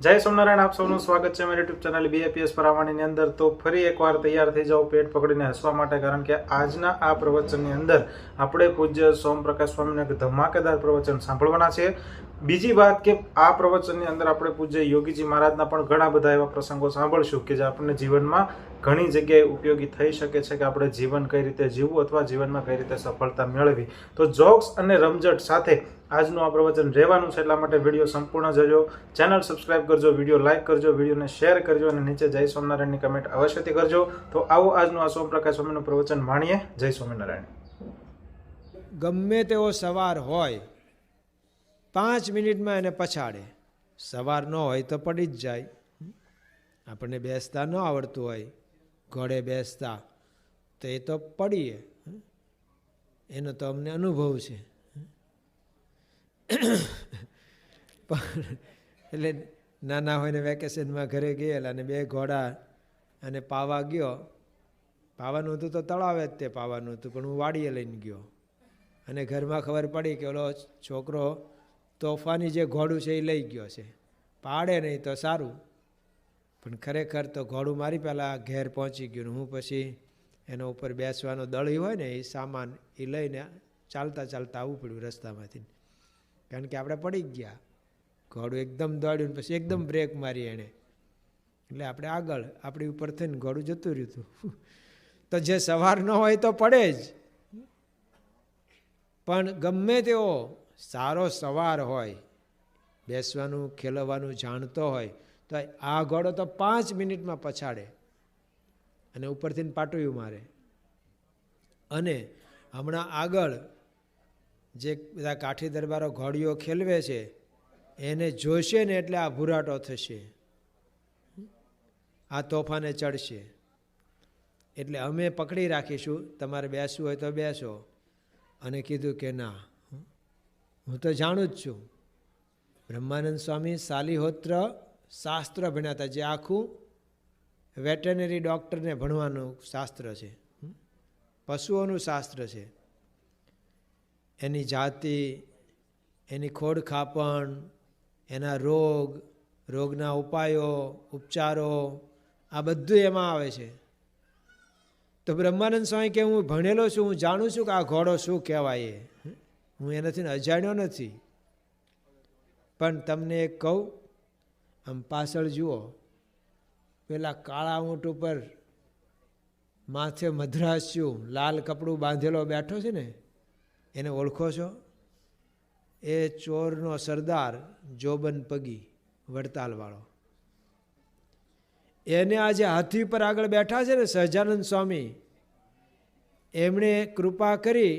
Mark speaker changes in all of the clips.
Speaker 1: જય સોમનારાયણ, આપ સૌનું સ્વાગત છે મારી યુટ્યુબ ચેનલ BAPS પરાવાણીની અંદર। તો ફરી એકવાર તૈયાર થઈ જાઓ પેટ પકડીને હસવા માટે, કારણ કે આજના આ પ્રવચનની અંદર આપણે પૂજ્ય સોમપ્રકાશ સ્વામીનું એક ધમાકેદાર પ્રવચન સાંભળવાના છે। બીજી વાત કે આ પ્રવચનની અંદર આપણે પૂજ્ય યોગીજી મહારાજના પણ ઘણા બધા એવા પ્રસંગો સાંભળશું કે જે આપણને જીવનમાં ઘણી જગ્યાએ ઉપયોગી થઈ શકે છે કે આપણે જીવન કઈ રીતે જીવવું અથવા જીવનમાં કઈ રીતે સફળતા મેળવી। તો જોક્સ અને રમઝટ સાથે આજનું આ પ્રવચન રહેવાનું છે, એટલા માટે વિડીયો સંપૂર્ણ જોજો, ચેનલ સબસ્ક્રાઇબ કરજો, વિડીયો લાઇક કરજો, વિડીયોને શેર કરજો અને નીચે જય સ્વામિનારાયણની કમેન્ટ અવશ્યથી કરજો। તો આવો આજનું આ સોમપ્રકાશ સ્વામીનું પ્રવચન માણીએ। જય સ્વામિનારાયણ।
Speaker 2: ગમે તેવો સવાર હોય 5 મિનિટમાં એને પછાડે। સવાર ન હોય તો પડી જ જાય। આપણને બેસતા ન આવડતું હોય, ઘોડે બેસતા, તો એ તો પડીએ, એનો તો અમને અનુભવ છે। એટલે નાના હોય ને વેકેશનમાં ઘરે ગયેલા અને 2 ઘોડા અને પાવા ગયો। પાવાનું હતું તો તળાવે જ તે પાવાનું હતું, પણ હું વાડીએ લઈને ગયો અને ઘરમાં ખબર પડી કે ઓલો છોકરો તોફાની જે ઘોડું છે એ લઈ ગયો છે, પાડે નહીં તો સારું। પણ ખરેખર તો ઘોડું મારી પહેલાં ઘેર પહોંચી ગયું। હું પછી એના ઉપર બેસવાનો દળી હોય ને એ સામાન એ લઈને ચાલતા ચાલતા આવવું પડ્યું રસ્તામાંથી, કારણ કે આપણે પડી ગયા। ઘોડું એકદમ દોડ્યું ને પછી એકદમ બ્રેક મારી એણે, એટલે આપણે આગળ આપણી ઉપર થઈને ઘોડું જતું રહ્યું હતું। તો જે સવાર ન હોય તો પડે જ, પણ ગમે તેવો સારો સવાર હોય, બેસવાનું ખેલવાનું જાણતો હોય, તો આ ઘોડો તો 5 મિનિટમાં પછાડે અને ઉપરથી પાટુયું મારે। અને હમણાં આગળ જે બધા કાઠી દરબારો ઘોડીઓ ખેલવે છે એને જોશે ને એટલે આ ભૂરાટો થશે, આ તોફાને ચડશે। એટલે અમે પકડી રાખીશું, તમારે બેસવું હોય તો બેસો। અને કીધું કે ના, હું તો જાણું જ છું। બ્રહ્માનંદ સ્વામી સાલિહોત્ર શાસ્ત્ર ભણ્યા હતા, જે આખું વેટરનરી ડૉક્ટરને ભણવાનું શાસ્ત્ર છે, પશુઓનું શાસ્ત્ર છે। એની જાતિ, એની ખોડખાપણ, એના રોગ, રોગના ઉપાયો, ઉપચારો, આ બધું એમાં આવે છે। તો બ્રહ્માનંદ સ્વામી કે હું ભણેલો છું, હું જાણું છું કે આ ઘોડો શું કહેવાય, હું એનાથી અજાણ્યો નથી। પણ તમને એક કહું, આમ પાછળ જુઓ, પેલા કાળા ઊંટ ઉપર માથે મદ્રાસ્યું લાલ કપડું બાંધેલો બેઠો છે ને, એને ઓળખો છો? એ ચોરનો સરદાર જોબન પગી વડતાલવાળો। એને આજે હાથી પર આગળ બેઠા છે ને સહજાનંદ સ્વામી, એમણે કૃપા કરી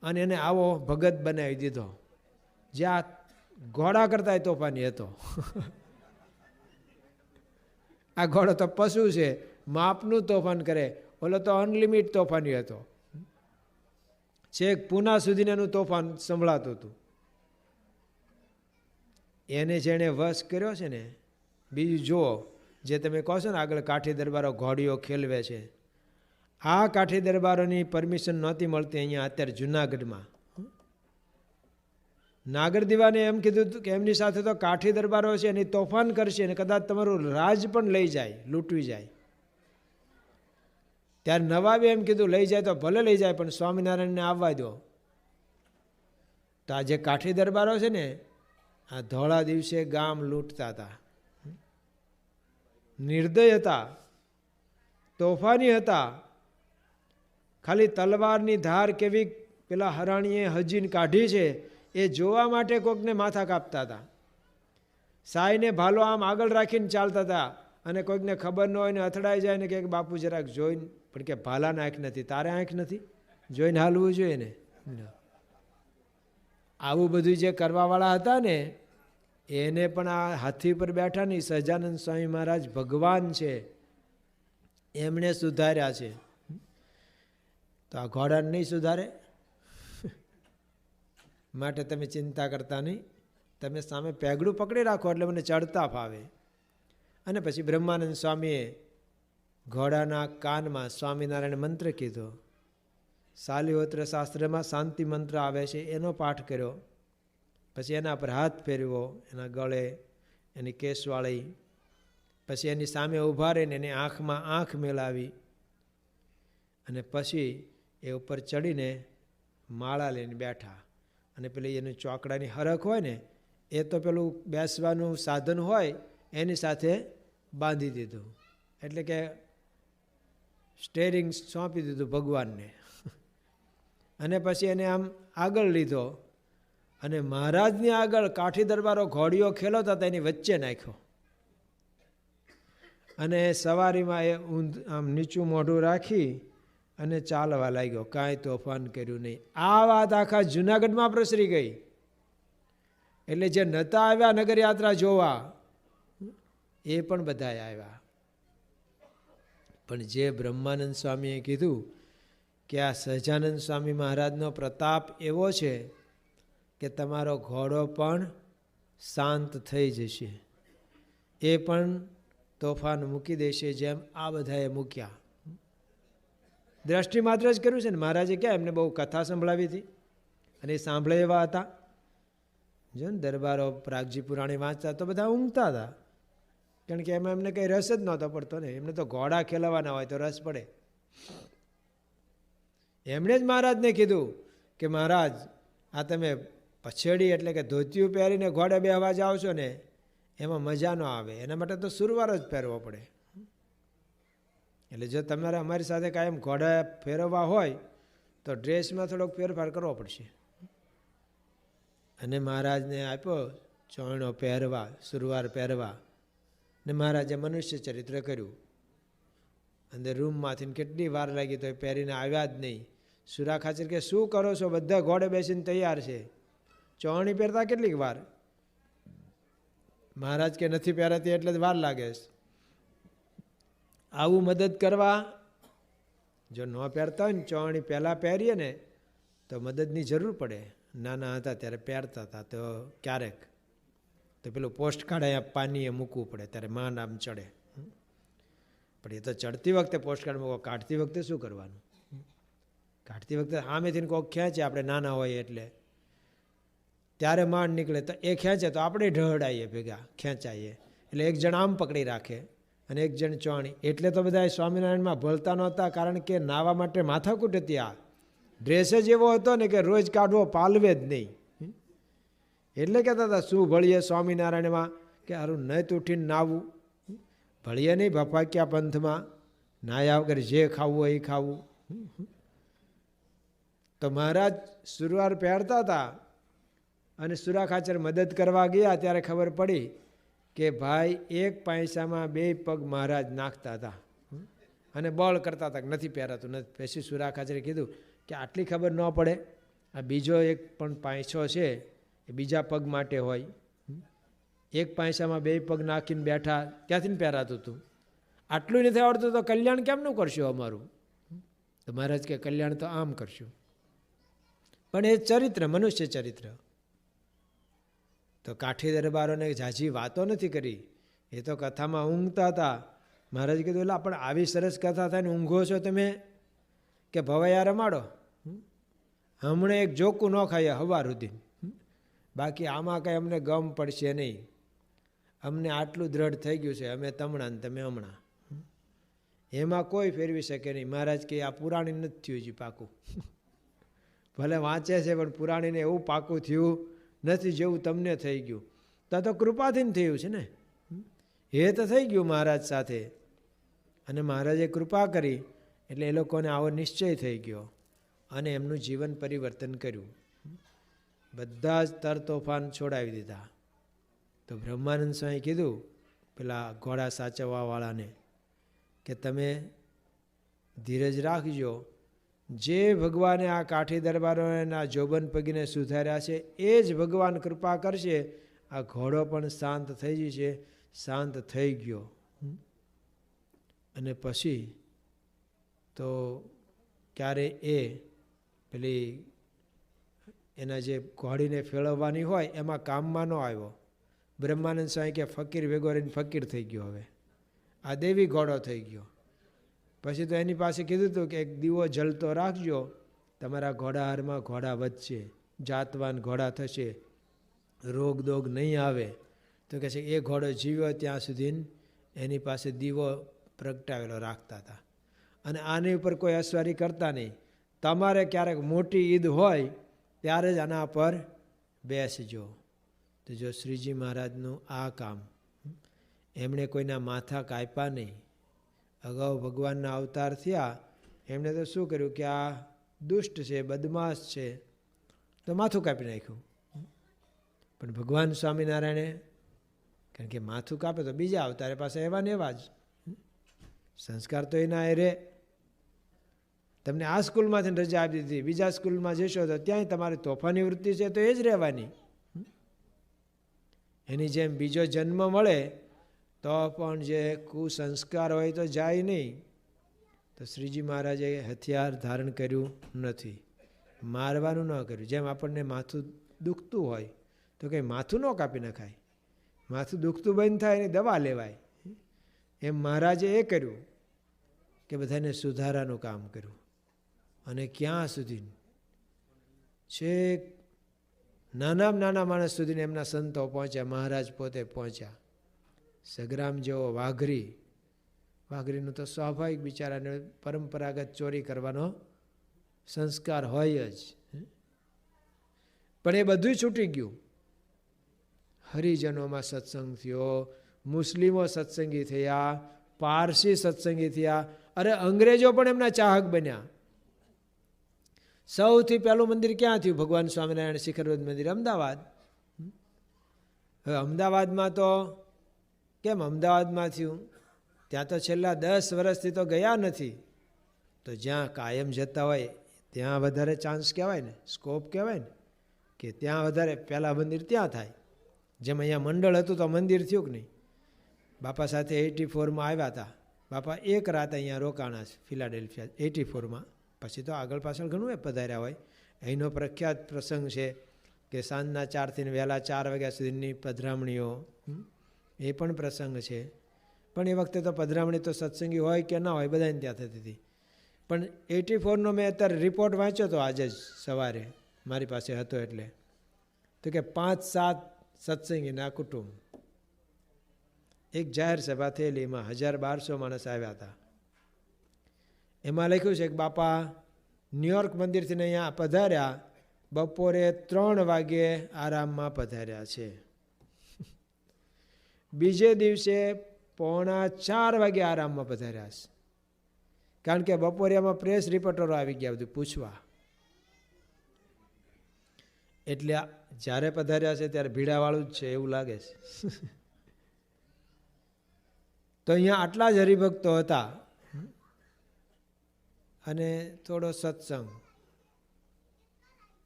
Speaker 2: અને એને આવો ભગત બનાવી દીધો, જે આ ઘોડા કરતા તોફાની હતો। આ ઘોડો તો પશુ છે, માપનું તોફાન કરે, ઓલો તો અનલિમિટ તોફાની હતો। છેક પૂના સુધી એનું તોફાન સંભળાતું હતું। એને જેણે વશ કર્યો છે ને, બીજું જુઓ, જે તમે કહો છો ને આગળ કાઠી દરબારો ઘોડીઓ ખેલવે છે, આ કાઠી દરબારોની પરમિશન નહોતી મળતી અહીંયા અત્યારે જુનાગઢમાં। નાગર દીવાને એમ કીધું હતું કે એમની સાથે તો કાઠી દરબારો છે, એની તોફાન કરશે અને કદાચ તમારું રાજ પણ લઈ જાય, લૂંટવી જાય। ત્યારે નવાબે એમ કીધું લઈ જાય તો ભલે લઈ જાય, પણ સ્વામિનારાયણને આવવા દો। તો આ જે કાઠી દરબારો છે ને, આ ધોળા દિવસે ગામ લૂંટતા હતા, નિર્દય હતા, તોફાની હતા। ખાલી તલવારની ધાર કેવી પેલા હરાણીએ હજીને કાઢી છે એ જોવા માટે કોઈકને માથા કાપતા હતા। સાયને ભાલો આમ આગળ રાખીને ચાલતા હતા, અને કોઈકને ખબર ન હોય ને અથડાઈ જાય ને કે બાપુ જરાક જોઈને, પણ કે ભાલાને આંખ નથી, તારે આંખ નથી, જોઈને હાલવું જોઈએ ને। આવું બધું જે કરવાવાળા હતા ને, એને પણ આ હાથી પર બેઠા નહીં, સહજાનંદ સ્વામી મહારાજ ભગવાન છે, એમણે સુધાર્યા છે। તો આ ઘોડાને નહીં સુધારે? માટે તમે ચિંતા કરતા નહીં, તમે સામે પેગડું પકડી રાખો એટલે મને ચડતા ફાવે। અને પછી બ્રહ્માનંદ સ્વામીએ ઘોડાના કાનમાં સ્વામિનારાયણ મંત્ર કીધો, સાલિહોત્ર શાસ્ત્રમાં શાંતિ મંત્ર આવે છે એનો પાઠ કર્યો, પછી એના પર હાથ ફેરવો, એના ગળે એની કેસવાળી. પછી એની સામે ઊભા રહીને એની આંખમાં આંખ મેલાવી અને પછી એ ઉપર ચડીને માળા લઈને બેઠા. અને પેલી એની ચોકડાની હરખ હોય ને એ તો પેલું બેસવાનું સાધન હોય એની સાથે બાંધી દીધું. એટલે કે સ્ટેરિંગ સોંપી દીધું ભગવાનને. અને પછી એને આમ આગળ લીધો અને મહારાજની આગળ કાઠી દરબારો ઘોડીઓ ખેલવતા હતા એની વચ્ચે નાખ્યો. અને સવારીમાં એ આમ નીચું મોઢું રાખી અને ચાલવા લાગ્યો. કાંઈ તોફાન કર્યું નહીં. આ વાત આખા જુનાગઢમાં પ્રસરી ગઈ. એટલે જે નતા આવ્યા નગરયાત્રા જોવા એ પણ બધા આવ્યા. પણ જે બ્રહ્માનંદ સ્વામીએ કીધું કે આ સહજાનંદ સ્વામી મહારાજનો પ્રતાપ એવો છે કે તમારો ઘોડો પણ શાંત થઈ જશે, એ પણ તોફાન મૂકી દેશે જેમ આ બધાએ મૂક્યા. દ્રષ્ટિ માત્ર જ કર્યું છે ને. મહારાજે ક્યાં એમને બહુ કથા સંભળાવી હતી અને એ સાંભળે એવા હતા. જો ને દરબારો પ્રાગજી પુરાણી વાંચતા તો બધા ઊંઘતા હતા, કારણ કે એમાં એમને કંઈ રસ જ નહોતો પડતો ને. એમને તો ઘોડા ખેલવાના હોય તો રસ પડે. એમણે જ મહારાજને કીધું કે મહારાજ આ તમે પછેડી એટલે કે ધોતિયું પહેરીને ઘોડે બેહવા જાઓ છો ને એમાં મજા ન આવે. એના માટે તો સુરવાર જ પહેરવો પડે. એટલે જો તમારે અમારી સાથે કાયમ ઘોડા ફેરવવા હોય તો ડ્રેસમાં થોડોક ફેરફાર કરવો પડશે. અને મહારાજને આપ્યો ચોયણો પહેરવા, સુરવાર પહેરવા. ને મહારાજે મનુષ્ય ચરિત્ર કર્યું. અંદર રૂમમાંથી કેટલી વાર લાગી તો એ પહેરીને આવ્યા જ નહીં. સુરા ખાચર કે શું કરો છો? બધા ઘોડે બેસીને તૈયાર છે, ચોણી પહેરતા કેટલીક વાર? મહારાજ કે નથી પહેરાતી એટલે જ વાર લાગે. આવું મદદ કરવા જો ન પહેરતા હોય ને ચોણી પહેલાં પહેરીએ ને તો મદદની જરૂર પડે. નાના હતા ત્યારે પહેરતા હતા તો ક્યારેક તો પેલું પોસ્ટ કાર્ડ અહીંયા પાનીએ મૂકવું પડે ત્યારે માંડ આમ ચડે. પણ એ તો ચડતી વખતે પોસ્ટ કાર્ડ મૂકો, કાઢતી વખતે શું કરવાનું? કાઢતી વખતે સામેથી કોઈક ખેંચે, આપણે નાના હોઈએ એટલે ત્યારે માંડ નીકળે તો એ ખેંચે તો આપણે ઢળાઈએ ભેગા ખેંચાઈએ. એટલે એક જણ આમ પકડી રાખે અને એક જણ ચોણી. એટલે તો બધા સ્વામિનારાયણમાં ભળતા નહોતા, કારણ કે નાવા માટે માથાકૂટ હતી. આ ડ્રેસ જ એવો હતો ને કે રોજ કાઢવો પાલવે જ નહીં. એટલે કહેતા હતા શું ભળીએ સ્વામિનારાયણમાં કે હારું નત ઉઠીને નાવું, ભળીએ નહીં ભફાક્યા પંથમાં, નાયા વગર જે ખાવું હોય એ ખાવું. તો મહારાજ સુરવાર પહેરતા હતા અને સુરા ખાચર મદદ કરવા ગયા ત્યારે ખબર પડી કે ભાઈ એક પૈસામાં 2 પગ મહારાજ નાખતા હતા અને બળ કરતા હતા કે નથી પહેરાતું, નથી. પછી સુરા ખાચરે કીધું કે આટલી ખબર ન પડે, આ બીજો એક પણ પાંચસો છે એ બીજા પગ માટે હોય. એક પૈસામાં 2 પગ નાખીને બેઠા, ક્યાંથી પહેરાતું હતું? આટલું નથી આવડતું તો કલ્યાણ કેમનું કરશું અમારું? તો મહારાજ કે કલ્યાણ તો આમ કરશું. પણ એ ચરિત્ર, મનુષ્ય ચરિત્ર. તો કાઠી દરબારોને ઝાઝી વાતો નથી કરી, એ તો કથામાં ઊંઘતા હતા. મહારાજ કીધું એટલે પણ આવી સરસ કથા થાય ને ઊંઘો છો તમે કે ભવૈયા રમાડો. હમણાં એક જોકું ન ખાઈએ હવાર સુધી, બાકી આમાં કંઈ અમને ગમ પડશે નહીં. અમને આટલું દ્રઢ થઈ ગયું છે, અમે તમણા ને તમે હમણાં. એમાં કોઈ ફેરવી શકે નહીં. મહારાજ કે આ પુરાણી નથી થયું હજી પાકું. ભલે વાંચે છે પણ પુરાણીને એવું પાકું થયું નથી જેવું તમને થઈ ગયું. તો કૃપાથી જ થયું છે ને. એ તો થઈ ગયું મહારાજ સાથે, અને મહારાજે કૃપા કરી એટલે એ લોકોને આવો નિશ્ચય થઈ ગયો અને એમનું જીવન પરિવર્તન કર્યું. બધા જ તર તોફાન છોડાવી દીધા. તો બ્રહ્માનંદ સ્વામી કીધું પેલા ઘોડા સાચવવાવાળાને કે તમે ધીરજ રાખજો. જે ભગવાને આ કાઠી દરબારોના જોબન પગીને સુધાર્યા છે એ જ ભગવાન કૃપા કરશે. આ ઘોડો પણ શાંત થઈ જશે. શાંત થઈ ગયો. અને પછી તો ક્યારે એ પેલી એના જે ઘોડીને ફેરવવાની હોય એમાં કામમાં ન આવ્યો. બ્રહ્માનંદ સ્વામી કે ફકીર ભેગો રહીને ફકીર થઈ ગયો. હવે આ દેવી ઘોડો થઈ ગયો. પછી તો એની પાસે કીધું હતું કે એક દીવો જલતો રાખજો, તમારા ઘોડાહારમાં ઘોડા વધશે, જાતવાન ઘોડા થશે, રોગ દોગ નહીં આવે. તો કહે છે એ ઘોડો જીવ્યો ત્યાં સુધી એની પાસે દીવો પ્રગટાવેલો રાખતા હતા, અને આની ઉપર કોઈ અસવારી કરતા નહીં. તમારે ક્યારેક મોટી ઈદ હોય ત્યારે જ આના પર બેસજો. તો જો શ્રીજી મહારાજનું આ કામ, એમણે કોઈના માથા કાપ્યા નહીં. અગાઉ ભગવાનના અવતાર થયા, એમણે તો શું કર્યું કે આ દુષ્ટ છે, બદમાશ છે, તો માથું કાપી નાખ્યું. પણ ભગવાન સ્વામિનારાયણે, કારણ કે માથું કાપે તો બીજા અવતારે પાસે એવા ને એવા જ સંસ્કાર તો એના એ રે. તમને આ સ્કૂલમાંથી રજા આપી દીધી, બીજા સ્કૂલમાં જશો તો ત્યાંય તમારી તોફાની વૃત્તિ છે તો એ જ રહેવાની. એની જેમ બીજો જન્મ મળે તો પણ જે કુસંસ્કાર હોય તો જાય નહીં. તો શ્રીજી મહારાજે હથિયાર ધારણ કર્યું નથી, મારવાનું ન કર્યું. જેમ આપણને માથું દુખતું હોય તો કંઈ માથું ન કાપી નખાય, માથું દુખતું બંધ થાય એની દવા લેવાય. એમ મહારાજે એ કર્યું કે બધાને સુધારાનું કામ કર્યું. અને ક્યાં સુધી છેક નાનામાં નાના માણસ સુધીને એમના સંતો પહોંચ્યા, મહારાજ પોતે પહોંચ્યા. સગ્રામ જેવો વાઘરીનું તો સ્વાભાવિક બિચારાને પરંપરાગત ચોરી કરવાનો સંસ્કાર હોય જ, પણ એ બધું છૂટી ગયું. હરિજનોમાં સત્સંગ થયો, મુસ્લિમો સત્સંગી થયા, પારસી સત્સંગી થયા, અરે અંગ્રેજો પણ એમના ચાહક બન્યા. સૌથી પહેલું મંદિર ક્યાં થયું? ભગવાન સ્વામિનારાયણ શિખરવદ મંદિર, અમદાવાદ. હવે અમદાવાદમાં તો કેમ અમદાવાદમાં થયું? ત્યાં તો છેલ્લા 10 વર્ષથી તો ગયા નથી. તો જ્યાં કાયમ જતા હોય ત્યાં વધારે ચાન્સ કહેવાય ને, સ્કોપ કહેવાય ને, કે ત્યાં વધારે પહેલાં મંદિર ત્યાં થાય. જેમ અહીંયા મંડળ હતું તો મંદિર થયું કે નહીં? બાપા સાથે 84માં આવ્યા હતા. બાપા એક રાત અહીંયા રોકાણા છે ફિલાડેલ્ફિયા 84માં. પછી તો આગળ પાછળ ઘણું એ પધાર્યા હોય. અહીંનો પ્રખ્યાત પ્રસંગ છે કે સાંજના 4થી વહેલા 4 વાગ્યા સુધીની પધરામણીઓ, એ પણ પ્રસંગ છે. પણ એ વખતે તો પધરામણી તો સત્સંગી હોય કે ના હોય બધાને ત્યાં થતી હતી. પણ 84નો મેં અત્યારે રિપોર્ટ વાંચ્યો હતો આજે જ સવારે, મારી પાસે હતો. એટલે તો કે 5-7 સત્સંગીના કુટુંબ, એક જાહેર સભા થયેલી, એમાં 1200 માણસ આવ્યા હતા. એમાં લખ્યું છે કે બાપા ન્યુયોર્ક મંદિરથી અહીંયા પધાર્યા, બપોરે 3 વાગ્યે આરામમાં પધાર્યા છે. બીજે દિવસે 3:45 વાગે આરામમાં પધાર્યા છે. કારણ કે બપોરે એમાં પ્રેસ રિપોર્ટરો આવી ગયા બધું પૂછવા. એટલે જ્યારે પધાર્યા છે ત્યારે ભીડાવાળું જ છે એવું લાગે છે. તો અહીંયા આટલા જ હરિભક્તો હતા અને થોડો સત્સંગ.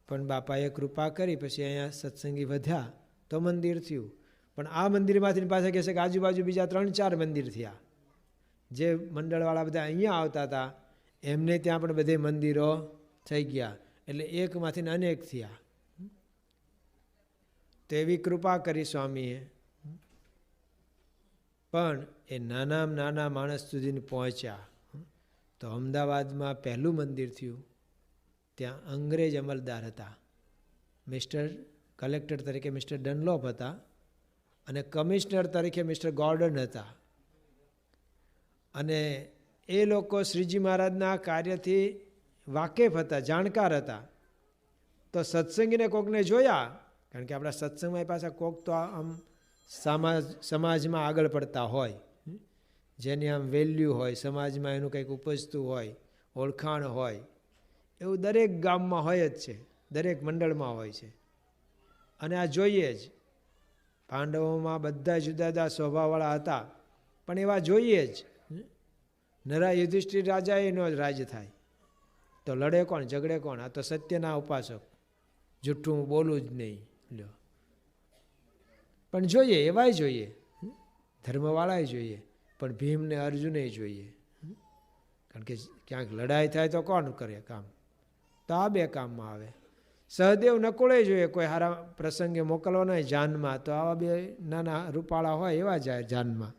Speaker 2: પણ બાપાએ કૃપા કરી, પછી અહીંયા સત્સંગી વધ્યા તો મંદિર થયું. પણ આ મંદિરમાંથી પાછા કહે છે કે આજુબાજુ બીજા 3-4 મંદિર થયા. જે મંડળવાળા બધા અહીંયા આવતા હતા એમને ત્યાં પણ બધે મંદિરો થઈ ગયા. એટલે એકમાંથી અનેક થયા. તો એવી કૃપા કરી સ્વામીએ. પણ એ નાનામાં નાના માણસ સુધી પહોંચ્યા. તો અમદાવાદમાં પહેલું મંદિર થયું. ત્યાં અંગ્રેજ અમલદાર હતા. મિસ્ટર કલેક્ટર તરીકે મિસ્ટર ડનલોપ હતા અને કમિશનર તરીકે મિસ્ટર ગોર્ડન હતા. અને એ લોકો શ્રીજી મહારાજના કાર્યથી વાકેફ હતા, જાણકાર હતા. તો સત્સંગીને કોકને જોયા, કારણ કે આપણા સત્સંગમાં પાછા કોક તો આમ સમાજમાં આગળ પડતા હોય, જેની આમ વેલ્યુ હોય, સમાજમાં એનું કંઈક ઉપજતું હોય, ઓળખાણ હોય, એવું દરેક ગામમાં હોય જ છે, દરેક મંડળમાં હોય છે. અને આ જોઈએ જ. પાંડવોમાં બધા જુદા જુદા સ્વભાવવાળા હતા, પણ એવા જોઈએ જ. નરા યુધિષ્ઠિર રાજા એનો જ રાજ થાય. તો લડે કોણ, ઝઘડે કોણ? આ તો સત્યના ઉપાસક, જૂઠું બોલું જ નહીં. લ્યો, પણ જોઈએ એવાય જોઈએ, ધર્મવાળાય જોઈએ, પણ ભીમને અર્જુને જોઈએ. કારણ કે ક્યાંક લડાઈ થાય તો કોણ કરે કામ? તો આ 2 કામમાં આવે. સહદેવ નકુળે જોઈએ, કોઈ સારા પ્રસંગે મોકલવાનો હોય જાનમાં, તો આવા 2 નાના રૂપાળા હોય એવા જાય જાનમાં.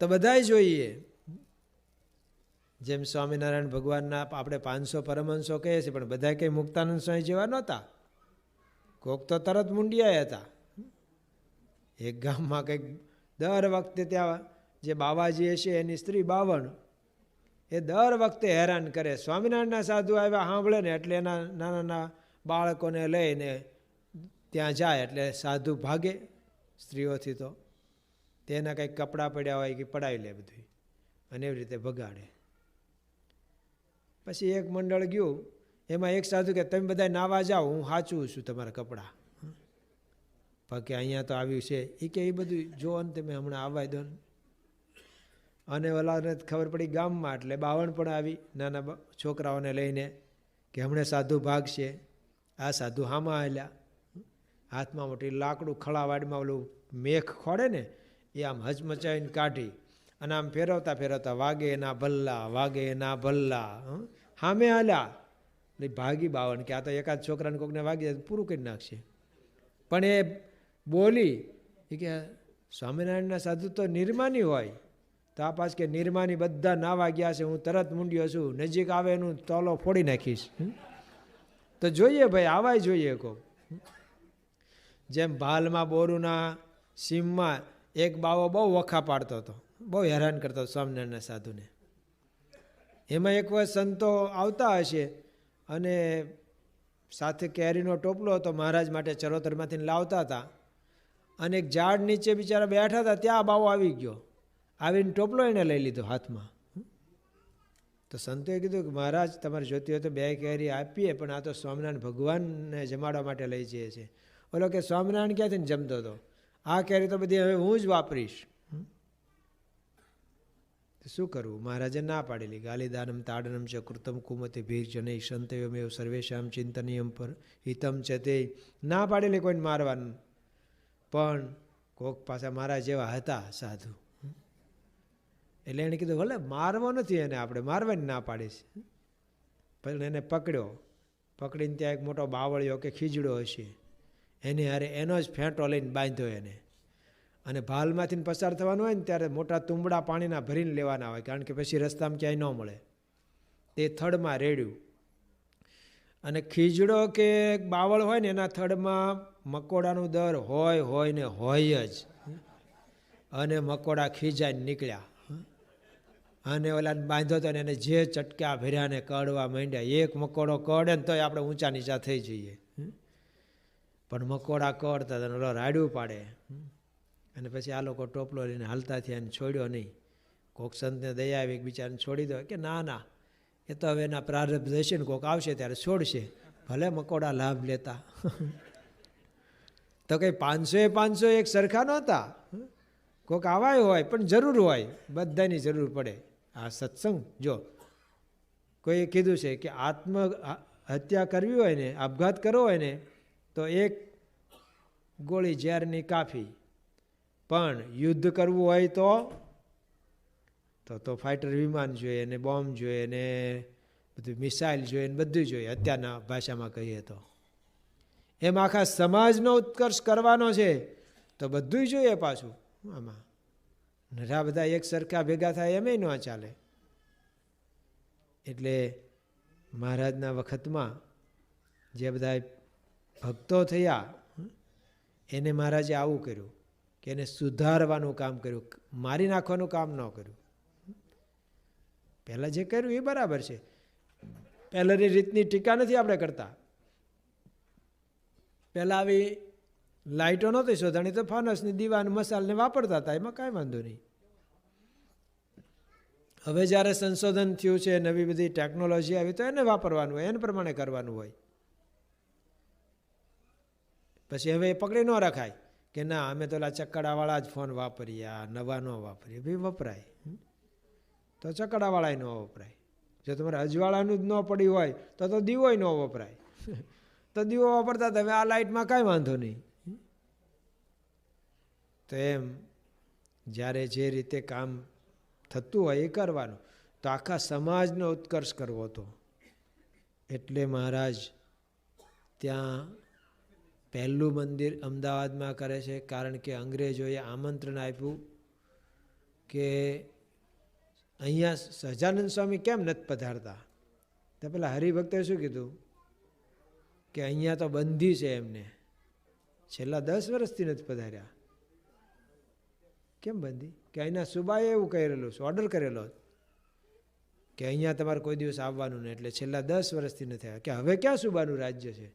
Speaker 2: તો બધાય જોઈએ. જેમ સ્વામિનારાયણ ભગવાનના આપણે 500 પરમહંસો કહીએ છીએ, પણ બધા કંઈ મુક્તાનંદ સ્વામી જેવા નહોતા. કોક તો તરત મુંડિયા હતા, એક ગામમાં કંઈક દર વખતે ત્યાં જે બાવાજી હશે એની સ્ત્રી 52, એ દર વખતે હેરાન કરે. સ્વામિનારાયણના સાધુ આવ્યા સાંભળે ને એટલે એના નાના નાના બાળકોને લઈને ત્યાં જાય એટલે સાધુ ભાગે સ્ત્રીઓથી. તો તેના કંઈક કપડાં પડ્યા હોય કે પડાવી લે બધું અને એવી રીતે ભગાડે. પછી એક મંડળ ગયું, એમાં એક સાધુ કે તમે બધા નાવા જાઓ, હું સાચું છું તમારા કપડાં. બાકી અહીંયા તો આવ્યું છે એ કે એ બધું જો ને તમે હમણાં આવવા દો ને. અને ઓલાને ખબર પડી ગામમાં એટલે 52 પણ આવી નાના છોકરાઓને લઈને કે હમણાં સાધુ ભાગશે. આ સાધુ હામાં આવેલા, હાથમાં મોટી લાકડું ખળાવાડમાં ઓલું મેખ ખોડે ને એ આમ હચમચાવીને કાઢી અને આમ ફેરવતા ફેરવતા વાગે એના ભલ્લા, વાગે એના ભલ્લા, સામે હાલ્યા. એટલે ભાગી 52 કે આ તો એકાદ છોકરાને કોકને વાગી જાય પૂરું કરી નાખશે. પણ એ બોલી એ કે સ્વામિનારાયણના સાધુ તો નિર્માની હોય. તો આ પાછ કે નિર્માની બધા નાવા ગયા છે, હું તરત મૂંડ્યો છું, નજીક આવે એનું તોલો ફોડી નાખીશ. તો જોઈએ ભાઈ, આવાય જોઈએ કોક. જેમ ભાલમાં બોરુના સીમમાં એક બાવો બહુ વખા પાડતો હતો, બહુ હેરાન કરતો હતો સ્વામિનારાયણના સાધુને. એમાં એક વખત સંતો આવતા હશે અને સાથે કેરીનો ટોપલો હતો, મહારાજ માટે ચરોતરમાંથી લાવતા હતા. અને એક ઝાડ નીચે બિચારા બેઠા હતા, ત્યાં બાવો આવી ગયો. આવીને ટોપલો એને લઈ લીધો હાથમાં. તો સંતોએ કીધું કે મહારાજ તમારે જોતી હોય તો 2 કેરી આપીએ, પણ આ તો સ્વામિનારાયણ ભગવાનને જમાડવા માટે લઈ જઈએ છીએ. ઓલો કે સ્વામિનારાયણ ક્યાંથી જમતો હતો, આ કેરી તો બધી હવે હું જ વાપરીશ. શું કરવું? મહારાજે ના પાડેલી. ગાલિદાનમ તાડનમ ચ કૃતમ કુમતે ભીર જનૈ સંતયોમેવ સર્વેશામ ચિંતનિયમ પર હિતમ છે તે ના પાડેલી કોઈને મારવાનું. પણ કોક પાછા મારા જેવા હતા સાધુ, એટલે એને કીધું ભલે મારવો નથી એને, આપણે મારવાની ના પાડીશ. પણ એને પકડ્યો. પકડીને ત્યાં એક મોટો બાવળિયો કે ખીજડો હશે, એની હારે એનો જ ફેંટો લઈને બાંધ્યો એને. અને ભાલમાંથી પસાર થવાનું હોય ને ત્યારે મોટા તુંબડા પાણીના ભરીને લેવાના હોય, કારણ કે પછી રસ્તામાં ક્યાંય ન મળે. તે થડમાં રેડ્યું. અને ખીજડો કે બાવળ હોય ને એના થડમાં મકોડાનું દર હોય ને હોય જ. અને મકોડા ખીજાઈને નીકળ્યા અને ઓલાને બાંધ્યો હતો ને એને જે ચટકા ભર્યા ને કડવા માંડ્યા. એક મકોડો કડે ને તોય આપણે ઊંચા નીચા થઈ જઈએ. પણ મકોડા કડતા હતા, ઓલો રાડ્યું પાડે. અને પછી આ લોકો ટોપલો લઈને હાલતા થયા અને છોડ્યો નહીં. કોક સંતને દયા આવી એક બિચારાને છોડી દો કે ના ના, એ તો હવે એના પ્રારબ્ધ હશે ને કોક આવશે ત્યારે છોડશે, ભલે મકોડા લાભ લેતા. તો કંઈ 500 એક સરખા નહોતા. કોક આવાય હોય પણ જરૂર હોય, બધાની જરૂર પડે. આ સત્સંગ જો કોઈ કીધું છે કે હત્યા કરવી હોય ને, આપઘાત કરવો હોય ને તો 1 ગોળી ઝેરની કાફી. પણ યુદ્ધ કરવું હોય તો ફાઇટર વિમાન જોઈએ ને, બોમ્બ જોઈએ ને, બધું મિસાઇલ જોઈએ ને, બધું જોઈએ અત્યારના ભાષામાં કહીએ તો. એમ આખા સમાજનો ઉત્કર્ષ કરવાનો છે તો બધું જોઈએ પાછું. આમાં નરા બધા એક સરખા ભેગા થાય એમ ન ચાલે. એટલે મહારાજના વખતમાં જે બધા ભક્તો થયા એને મહારાજે આવું કર્યું કે એને સુધારવાનું કામ કર્યું, મારી નાખવાનું કામ ન કર્યું. પહેલાં જે કર્યું એ બરાબર છે, પહેલાંની રીતની ટીકા નથી આપણે કરતા. પહેલાં આવી લાઇટો નહોતી શોધાણી તો ફાનસની દીવાન મસાલને વાપરતા હતા, એમાં કાંઈ વાંધો નહીં. હવે જ્યારે સંશોધન થયું છે, નવી બધી ટેકનોલોજી આવી તો એને વાપરવાનું હોય, એને પ્રમાણે કરવાનું હોય. પછી હવે એ પકડી ન રખાય કે ના અમે તો ઓલા ચકડાવાળા જ ફોન વાપરીએ, આ નવા ન વાપરીએ. ભાઈ વપરાય તો ચકડાવાળા ન વપરાય. જો તમારે અજવાળાનું જ ન પડ્યું હોય તો દીવોય ન વપરાય. તો દીવો વાપરતા હતા, હવે આ લાઇટમાં કાંઈ વાંધો નહીં. તો એમ જ્યારે જે રીતે કામ થતું હોય એ કરવાનું. તો આખા સમાજનો ઉત્કર્ષ કરવો હતો. એટલે મહારાજ ત્યાં પહેલું મંદિર અમદાવાદમાં કરે છે, કારણ કે અંગ્રેજોએ આમંત્રણ આપ્યું કે અહીંયા સહજાનંદ સ્વામી કેમ નથી પધારતા. તો પેલા હરિભક્તે શું કીધું કે અહીંયા તો બંધી છે એમને, છેલ્લા 10 વર્ષથી નથી પધાર્યા. કેમ બંધી? કે અહીંના સુબાએ એવું કરેલું છે, ઓર્ડર કરેલો કે અહીંયા તમારે કોઈ દિવસ આવવાનું નહીં, એટલે છેલ્લા 10 વર્ષથી નથી આવ્યા. કે હવે ક્યાં સુબાનું રાજ્ય છે,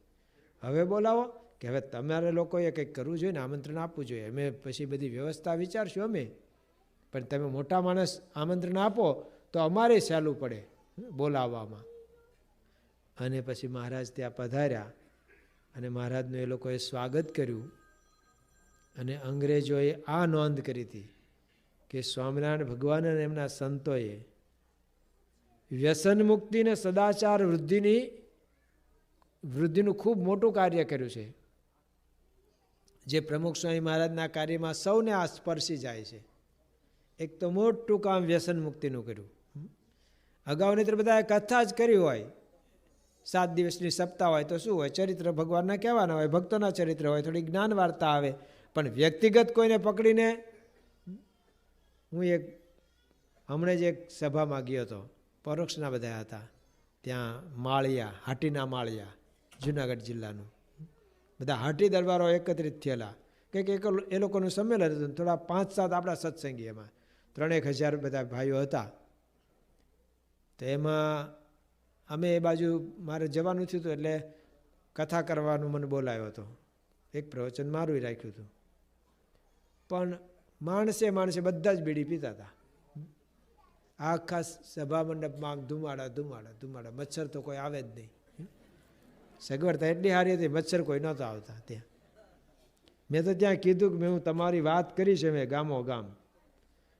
Speaker 2: હવે બોલાવો. કે હવે તમારે લોકોએ કંઈક કરવું જોઈએ ને, આમંત્રણ આપવું જોઈએ. અમે પછી બધી વ્યવસ્થા વિચારશું અમે, પણ તમે મોટા માણસ આમંત્રણ આપો તો અમારે સહેલું પડે બોલાવવામાં. અને પછી મહારાજ ત્યાં પધાર્યા અને મહારાજનું એ લોકોએ સ્વાગત કર્યું. અને અંગ્રેજોએ આ નોંધ કરી હતી કે સ્વામિનારાયણ ભગવાન અને એમના સંતોએ વ્યસન મુક્તિ ને સદાચાર વૃદ્ધિનું ખૂબ મોટું કાર્ય કર્યું છે, જે પ્રમુખ સ્વામી મહારાજના કાર્યમાં સૌને આ સ્પર્શી જાય છે. એક તો મોટું કામ વ્યસન મુક્તિનું કર્યું. અગાઉની તો બધાએ કથા જ કરી હોય, 7 દિવસની સપ્તાહ હોય તો શું હોય, ચરિત્ર ભગવાનના કહેવાના હોય, ભક્તોના ચરિત્ર હોય, થોડી જ્ઞાન વાર્તા આવે. પણ વ્યક્તિગત કોઈને પકડીને, હું હમણાં જ એક સભામાં ગયો હતો, પરોક્ષના બધા હતા ત્યાં, માળિયા, હાટીના માળિયા, જુનાગઢ જિલ્લાનું. બધા હાટી દરબારો એકત્રિત થયેલા, કંઈક એ લોકોનું સંમેલન હતું. થોડા 5-7 આપણા સત્સંગી, એમાં 3,000 બધા ભાઈઓ હતા. તો એમાં અમે એ બાજુ મારે જવાનું થયું હતું, એટલે કથા કરવાનું મને બોલાવ્યો હતો. એક પ્રવચન મારું રાખ્યું હતું. પણ માણસે બધા જ બીડી પીતા હતા. આખા સભા મંડપમાં ધુમાડા. મચ્છર તો કોઈ આવે જ નહીં. સગવડતા એટલી સારી હતી, મચ્છર કોઈ નહોતા આવતા ત્યાં. મેં તો ત્યાં કીધું કે હું તમારી વાત કરીશ મેં ગામો ગામ.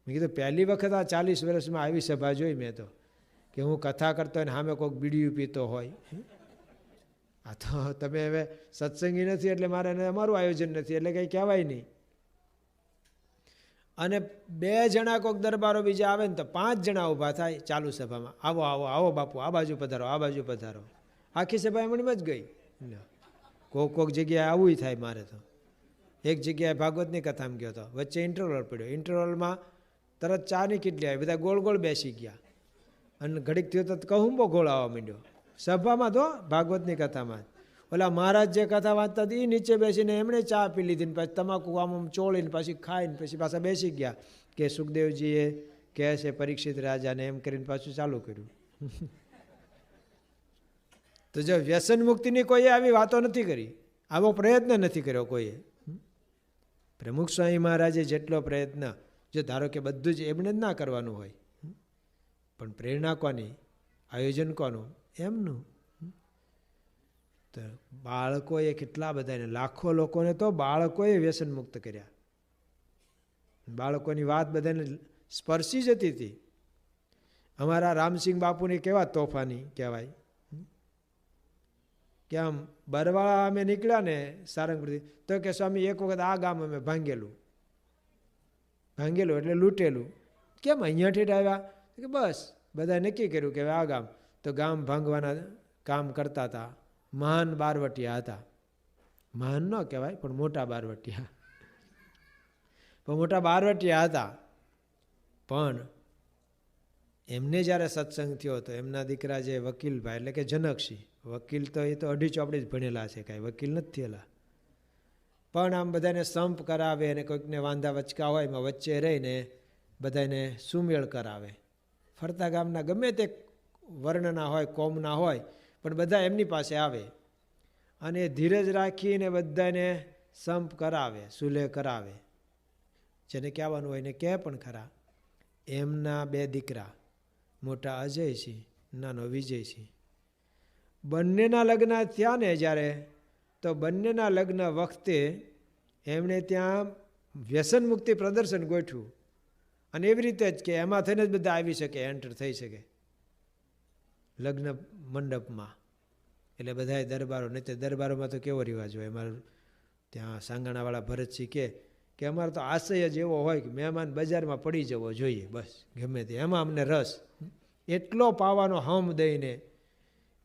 Speaker 2: મેં કીધું પહેલી વખત આ 40 વર્ષમાં આવી સભા જોઈ મેં તો, કે હું કથા કરતો હોય ને સામે કોઈક બીડીયું પીતો હોય. આ તો તમે હવે સત્સંગી નથી એટલે મારે અમારું આયોજન નથી એટલે કંઈ કહેવાય નહીં. અને 2 જણા કોઈક દરબારો બીજા આવે ને તો 5 જણા ઊભા થાય ચાલુ સભામાં, આવો બાપુ, આ બાજુ પધારો. આખી સભા એમણે જ ગઈ. કોઈક જગ્યાએ આવું થાય. મારે તો એક જગ્યાએ ભાગવતની કથામાં ગયો હતો, વચ્ચે ઇન્ટરવલ પડ્યો. ઇન્ટરવલમાં તરત ચાની કેટલી આવી, બધા ગોળ બેસી ગયા. અને ઘડીક થયો તો કહુંબો ગોળ આવવા માંડ્યો સભામાં. તો ભાગવતની કથામાં ઓલા મહારાજ જે કથા વાંચતા હતી એ નીચે બેસીને એમણે ચા પી લીધી ને પછી તમાકુ આમ ચોળીને પછી ખાઈને પછી પાછા બેસી ગયા કે સુખદેવજીએ કહે છે પરીક્ષિત રાજાને, એમ કરીને પાછું ચાલુ કર્યું. તો જો વ્યસન મુક્તિની કોઈએ આવી વાતો નથી કરી, આવો પ્રયત્ન નથી કર્યો કોઈએ. પ્રમુખ સ્વામી મહારાજે જેટલો પ્રયત્ન, જો ધારો કે બધું જ એમને જ ના કરવાનું હોય, પણ પ્રેરણા કોની, આયોજન કોનું, એમનું. તો બાળકોએ કેટલા બધાને, લાખો લોકોને તો બાળકોએ વ્યસન મુક્ત કર્યા. બાળકોની વાત બધાને સ્પર્શી જતી હતી. અમારા રામસિંહ બાપુની કેવા તોફાની કહેવાય કે આમ બરવાળા અમે નીકળ્યા ને સારંગપુરથી, તો કે સ્વામી એક વખત આ ગામ અમે ભાંગેલું એટલે લૂંટેલું. કેમ અહીંયાથી આવ્યા? કે બસ બધાએ નક્કી કર્યું કે આ ગામ, તો ગામ ભાંગવાના કામ કરતા હતા. મહાન બારવટિયા હતા, મહાન ન કહેવાય પણ મોટા બારવટિયા હતા. પણ એમને જ્યારે સત્સંગ થયો તો એમના દીકરા જે વકીલભાઈ, એટલે કે જનકસિંહ, વકીલ તો એ તો 2.5 ચોપડી જ ભણેલા છે, કાંઈ વકીલ નથી થયેલા. પણ આમ બધાને સંપ કરાવે અને કોઈકને વાંધા વચકા હોય એમાં વચ્ચે રહીને બધાને સુમેળ કરાવે. ફરતા ગામના ગમે તે વર્ણના હોય, કોમના હોય, પણ બધા એમની પાસે આવે અને ધીરજ રાખીને બધાને સંપ કરાવે, સુલેહ કરાવે. જેને કહેવાનું હોય એને કહે પણ ખરા. એમના 2 દીકરા, મોટા અજયસિંહ, નાનો વિજયસિંહ, બંનેના લગ્ન થયા ને જ્યારે, તો બંનેના લગ્ન વખતે એમણે ત્યાં વ્યસન મુક્તિ પ્રદર્શન ગોઠવ્યું. અને એવી રીતે જ કે એમાં થઈને જ બધા આવી શકે, એન્ટર થઈ શકે લગ્ન મંડપમાં. એટલે બધાએ દરબારો, નહીં તો દરબારોમાં તો કેવો રિવાજ હોય, અમારે ત્યાં સાંગાણાવાળા ભરતસિંહ કે અમારે તો આશય જ એવો હોય કે મહેમાન બજારમાં પડી જવો જોઈએ, બસ ગમે તે, એમાં અમને રસ એટલો પાવાનો હમ દઈને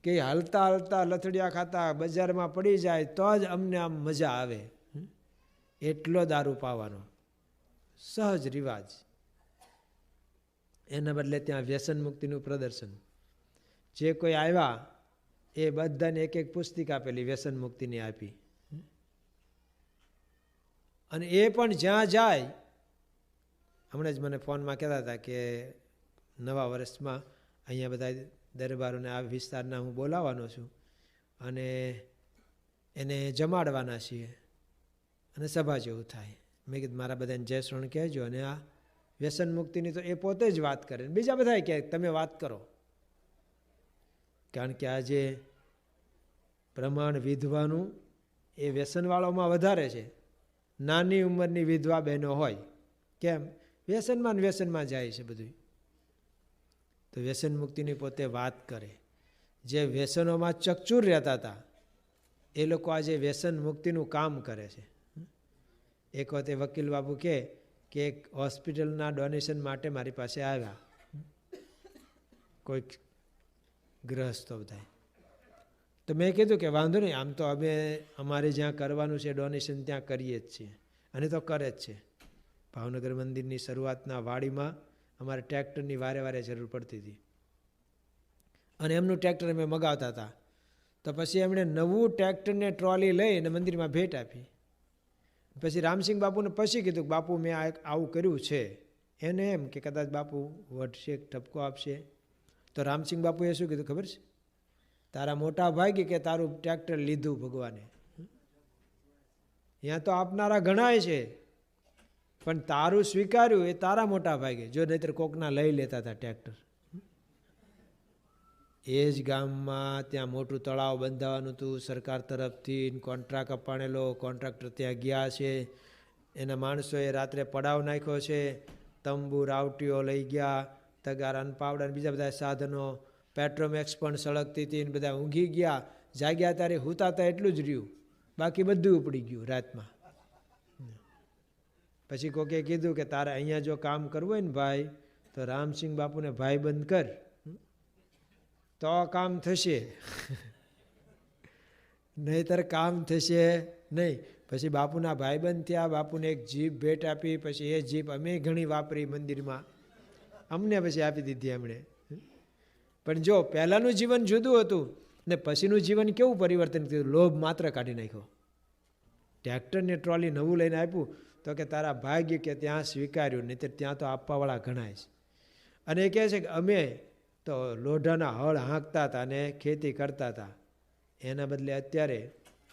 Speaker 2: કે હાલતા લથડિયા ખાતા બજારમાં પડી જાય તો જ અમને આમ મજા આવે, એટલો દારૂ પાવાનો સહજ રિવાજ. એના બદલે ત્યાં વ્યસન મુક્તિનું પ્રદર્શન. જે કોઈ આવ્યા એ બધાને એક પુસ્તિકા આપેલી, વ્યસન મુક્તિની આપી. અને એ પણ જ્યાં જાય હમણાં જ મને ફોનમાં કહેતા હતા કે નવા વર્ષમાં અહીંયા બધા દરબારોને આ વિસ્તારના હું બોલાવવાનો છું અને એને જમાડવાના છીએ અને સભા જેવું થાય. મેં કીધું મારા બધાને જય શ્રણ કહેજો. અને આ વ્યસન મુક્તિની તો એ પોતે જ વાત કરે, બીજા બધા કહે તમે વાત કરો. કારણ કે આજે પ્રમાણ વિધવાનું એ વ્યસનવાળોમાં વધારે છે. નાની ઉંમરની વિધવા બહેનો હોય, કેમ? વ્યસનમાં ને વ્યસનમાં જાય છે બધું. તો વ્યસન મુક્તિની પોતે વાત કરે. જે વ્યસનોમાં ચકચૂર રહેતા હતા એ લોકો આજે વ્યસન મુક્તિનું કામ કરે છે. એક વખતે વકીલ બાબુ કે એક હોસ્પિટલના ડોનેશન માટે મારી પાસે આવ્યા કોઈક ગ્રહસ્થો બધા. તો મેં કીધું કે વાંધો નહીં, આમ તો અમે અમારે જ્યાં કરવાનું છે ડોનેશન ત્યાં કરીએ જ છીએ અને તો કરે જ છે. ભાવનગર મંદિરની શરૂઆતના વાડીમાં અમારે ટ્રેક્ટરની વારે વારે જરૂર પડતી હતી અને એમનું ટ્રેક્ટર અમે મગાવતા હતા. તો પછી એમણે નવું ટ્રેક્ટરને ટ્રોલી લઈને મંદિરમાં ભેટ આપી. પછી રામસિંહ બાપુને પછી કીધું બાપુ મેં આવું કર્યું છે. એને એમ કે કદાચ બાપુ વટશે ઠપકો આપશે. તો રામસિંહ બાપુએ શું કીધું ખબર છે? તારા મોટા ભાગ્ય કે તારું ટ્રેક્ટર લીધું ભગવાને. અહીંયા તો આપનારા ઘણાય છે પણ તારું સ્વીકાર્યું એ તારા મોટા ભાગે. જો નહીતર કોકના લઈ લેતા હતા ટ્રેક્ટર. એ જ ગામમાં ત્યાં મોટું તળાવ બંધાવાનું હતું સરકાર તરફથી, કોન્ટ્રાક્ટ અપાણેલો. કોન્ટ્રાક્ટર ત્યાં ગયા છે, એના માણસોએ રાત્રે પડાવ નાખ્યો છે, તંબુ રાવટીઓ લઈ ગયા, તગારા પાવડા બીજા બધા સાધનો, પેટ્રોમેક્સ પણ સળગતી હતી, બધા ઊંઘી ગયા. જાગ્યા ત્યારે હુતાતા એટલું જ રહ્યું, બાકી બધું ઉપડી ગયું રાતમાં. પછી કોકે કીધું કે તારે અહીંયા જો કામ કરવું હોય ને ભાઈ તો રામસિંહ બાપુને ભાઈબંધ કર તો કામ થશે, નહીતર કામ થશે નહીં. પછી બાપુના ભાઈબંધ થયા, બાપુને એક જીપ ભેટ આપી. પછી એ જીપ અમે ઘણી વાપરી મંદિરમાં, અમને પછી આપી દીધી એમણે. પણ જો પહેલાંનું જીવન જુદું હતું ને પછીનું જીવન કેવું પરિવર્તન થયું. લોભ માત્ર કાઢી નાખ્યો. ટ્રેક્ટરને ટ્રોલી નવું લઈને આપ્યું તો કે તારા ભાગ્ય કે ત્યાં સ્વીકાર્યું, નહીં ત્યાં તો આપવાવાળા ઘણાય છે. અને એ કહે છે કે અમે તો લોઢાના હળ હાંકતા હતા અને ખેતી કરતા હતા, એના બદલે અત્યારે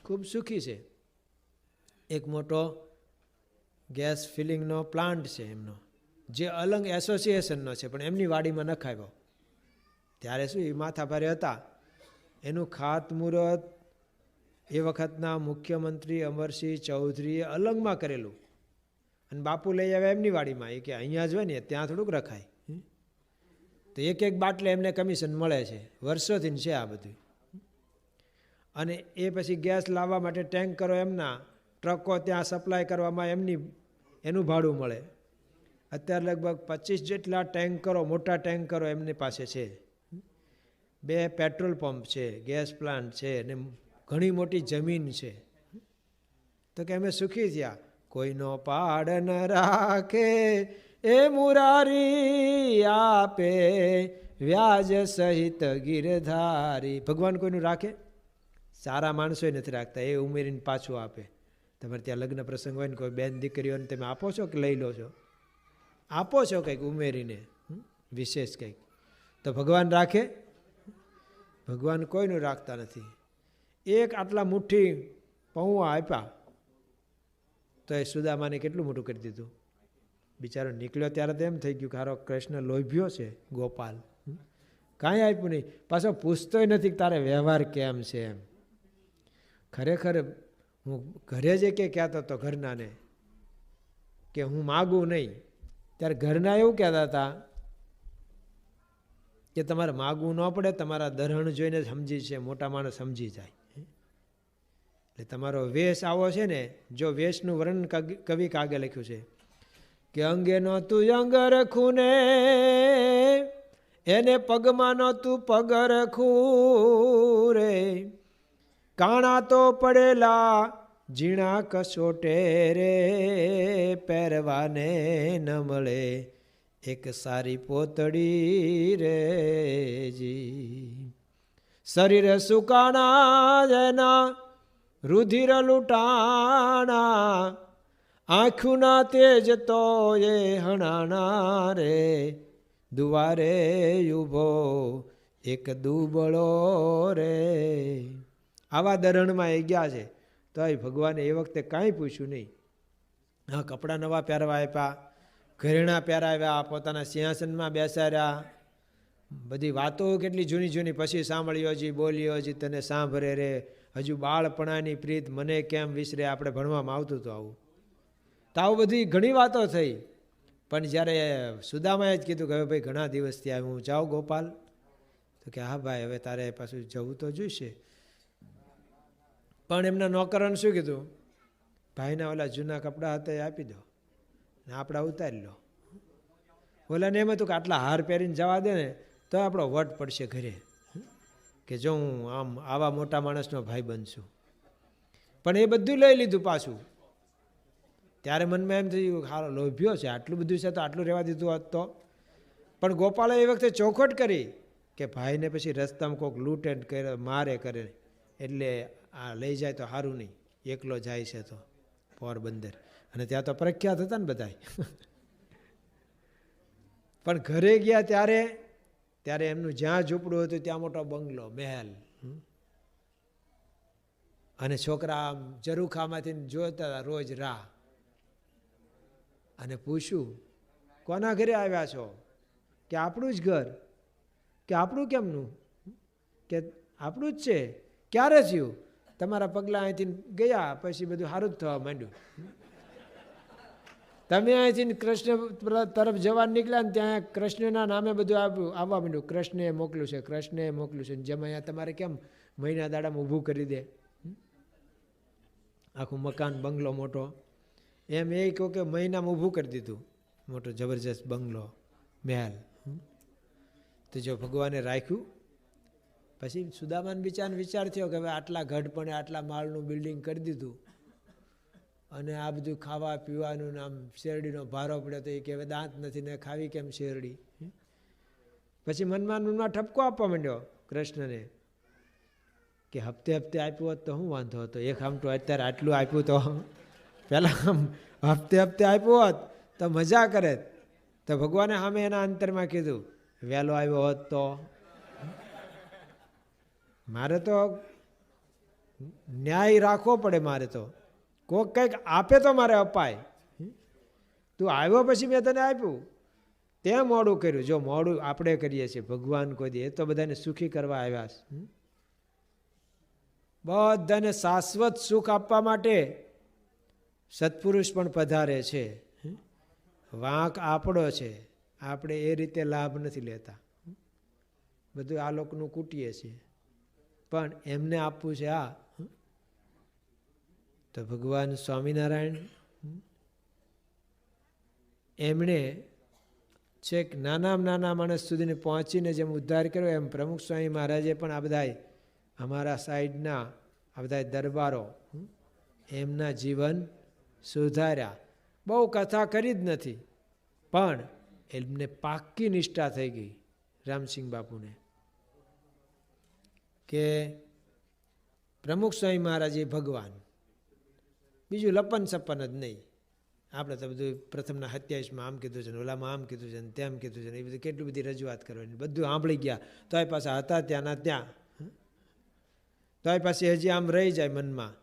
Speaker 2: ખૂબ સુખી છે. એક મોટો ગેસ ફિલિંગનો પ્લાન્ટ છે એમનો, જે અલંગ એસોસિએશનનો છે પણ એમની વાડીમાં નખાવ્યો. ત્યારે શું એ માથાભારે હતા. એનું ખાતમુહૂર્ત એ વખતના મુખ્યમંત્રી અમરસિંહ ચૌધરીએ અલંગમાં કરેલું અને બાપુ લઈ આવ્યા એમની વાડીમાં. એ કે અહીંયા જ હોય ને ત્યાં થોડુંક રખાય. તો એક એક બાટલે એમને કમિશન મળે છે, વર્ષોથી છે આ બધું. અને એ પછી ગેસ લાવવા માટે ટેન્કરો એમના, ટ્રકો ત્યાં સપ્લાય કરવામાં એનું ભાડું મળે. અત્યારે લગભગ 25 જેટલા ટેન્કરો, મોટા ટેન્કરો એમની પાસે છે. 2 પેટ્રોલ પંપ છે, ગેસ પ્લાન્ટ છે અને ઘણી મોટી જમીન છે. તો કે અમે સુખી થયા. કોઈનો પાડ ન રાખે એ મુરારી આપે, વ્યાજ સહિત ગિરધારી. ભગવાન કોઈનું રાખે? સારા માણસો નથી રાખતા, એ ઉમેરીને પાછું આપે. તમારે ત્યાં લગ્ન પ્રસંગ હોય ને કોઈ બેન દીકરીઓને તમે આપો છો કે લઈ લો છો? આપો છો કંઈક ઉમેરીને, વિશેષ કંઈક. તો ભગવાન રાખે? ભગવાન કોઈનું રાખતા નથી. એક આટલા મુઠ્ઠી પૌવા આપ્યા તો એ સુદામાને કેટલું મોટું કરી દીધું. બિચારો નીકળ્યો ત્યારે તો એમ થઈ ગયું કે હારો કૃષ્ણ લોભ્યો છે ગોપાલ, કાંઈ આપ્યું નહીં. પાછો પૂછતોય નથી તારે વ્યવહાર કેમ છે એમ. ખરેખર હું ઘરે જે કે કહેતો હતો ઘરનાને કે હું માગું નહીં, ત્યારે ઘરના એવું કહેતા હતા કે તમારે માગવું ન પડે, તમારા દરહણ જોઈને સમજી છે, મોટા માણસ સમજી જાય. એટલે તમારો વેશ આવો છે ને, જો વેશનું વર્ણન કવિ કાગે લખ્યું છે કે અંગે નો તું અંગ રખું ને એને પગમાં નો તું પગ રખું રે, કાણા તો પડેલા ઝીણા કસોટે રે, પહેરવાને ન મળે એક સારી પોતડી રે જી. શરીર સુકાણા જેના રુધિર લૂંટાણા, આંખુના તેજ તો એ હણાણા રે, દુવારે ઊભો એક દુબળો રે. આવા દરણમાં એ ગયા છે તો ભગવાને એ વખતે કાંઈ પૂછ્યું નહીં. હા, કપડાં નવા પહેરવા આપ્યા, ઘરેણાં પહેરાવ્યા, પોતાના સિંહાસનમાં બેસાડ્યા, બધી વાતો કેટલી જૂની જૂની પછી સાંભળ્યો હજી, બોલ્યો હજી, તને સાંભળે રે, હજુ બાળપણાની પ્રીત મને કેમ વિસરે, આપણે ભણવામાં આવતું હતું આવું. તો આવું બધી ઘણી વાતો થઈ. પણ જ્યારે સુદામાએ જ કીધું કે હવે ભાઈ ઘણા દિવસથી આવ્યું, હું જાઉં ગોપાલ? તો કે હા ભાઈ, હવે તારે પાછું જવું તો જોઈશે. પણ એમના નોકરોને શું કીધું? ભાઈના ઓલા જૂના કપડાં હતા એ આપી દો ને આપણા ઉતારી લો. ઓલાને એમ હતું કે આટલા હાર પહેરીને જવા દે ને તો આપણો વટ પડશે ઘરે, કે જો હું આમ આવા મોટા માણસનો ભાઈ બનશું. પણ એ બધું લઈ લીધું પાછું. ત્યારે મનમાં એમ થયું હારો લોભ્યો છે, આટલું બધું છે તો આટલું રહેવા દીધું હોત તો. પણ ગોપાલે એ વખતે ચોખવટ કરી કે ભાઈને પછી રસ્તામાં કોઈક લૂંટ કરે, મારે કરે, એટલે આ લઈ જાય તો સારું નહીં, એકલો જાય છે તો પોરબંદર, અને ત્યાં તો પ્રખ્યાત હતા ને બધાય. પણ ઘરે ગયા ત્યારે એમનું જ્યાં ઝૂંપડું હતું ત્યાં મોટો બંગલો, મહેલ, અને છોકરા ઝરૂખામાંથી જોતા હતા રોજ રાહ. અને પૂછ્યું કોના ઘરે આવ્યા છો? કે આપણું જ ઘર. કે આપણું કેમનું? કે આપણું જ છે. ક્યારે થયું? તમારા પગલાં અહીંથી ગયા પછી બધું સારું જ થવા માંડ્યું. તમે અહીંથી કૃષ્ણ તરફ જવા નીકળ્યા ને ત્યાં કૃષ્ણના નામે બધું આવવા માંડ્યું. કૃષ્ણએ મોકલ્યું છે, કૃષ્ણએ મોકલ્યું છે. જેમ અહીંયા તમારે કેમ મહિના દાડામાં ઊભું કરી દે આખું મકાન, બંગલો મોટો, એમ એ કહો કે મહિનામાં ઊભું કરી દીધું મોટો જબરજસ્ત બંગલો, મહેલ. તો જો ભગવાને રાખ્યું. પછી સુદામાને બિચારાને વિચાર થયો કે હવે આટલા ગઢપણે આટલા માળનું બિલ્ડિંગ કરી દીધું, અને આ બધું ખાવા પીવાનું આમ શેરડીનો ભારો પડ્યો તો એ કે હવે દાંત નથી ને ખાવી કેમ શેરડી. પછી મનમાં ઠપકો આપવા માંડ્યો કૃષ્ણને કે હપ્તે હપ્તે આપ્યું હોત તો શું વાંધો હતો? એક આમટું અત્યારે આટલું આપ્યું તો પહેલાં હપ્તે હપ્તે આપ્યું હોત તો મજા કરે. તો ભગવાને સામે એના અંતરમાં કીધું વહેલો આવ્યો હોત તો મારે તો ન્યાય રાખવો પડે, મારે તો કોક કંઈક આપે તો મારે અપાય. તું આવ્યો પછી મેં તને આપ્યું, તે મોડું કર્યું. જો મોડું આપણે કરીએ છીએ, ભગવાન કોઈ દે એ તો બધાને સુખી કરવા આવ્યા છે. બધાને શાશ્વત સુખ આપવા માટે સત્પુરુષ પણ પધારે છે. વાંક આપણો છે, આપણે એ રીતે લાભ નથી લેતા, બધું આ લોકોનું કૂટીએ છીએ. પણ એમને આપવું છે આ. તો ભગવાન સ્વામિનારાયણ એમણે છેક નાનામાં નાના માણસ સુધીને પહોંચીને જેમ ઉદ્ધાર કર્યો, એમ પ્રમુખ સ્વામી મહારાજે પણ આ બધા અમારા સાઈડના આ બધા દરબારો એમના જીવન સુધાર્યા. બહુ કથા કરી જ નથી, પણ એમને પાક્કી નિષ્ઠા થઈ ગઈ રામસિંહ બાપુને કે પ્રમુખ સ્વામી મહારાજ એ ભગવાન, બીજું લપન સપન જ નહીં. આપણે તો બધું પ્રથમના 27માં આમ કીધું છે ને ઓલામાં આમ કીધું છે ને તેમ કીધું છે ને એ બધું કેટલી બધી રજૂઆત કરવાની, બધું સાંભળી ગયા તો એ પાછા હતા ત્યાંના ત્યાં. તો એ પાછી હજી આમ રહી જાય મનમાં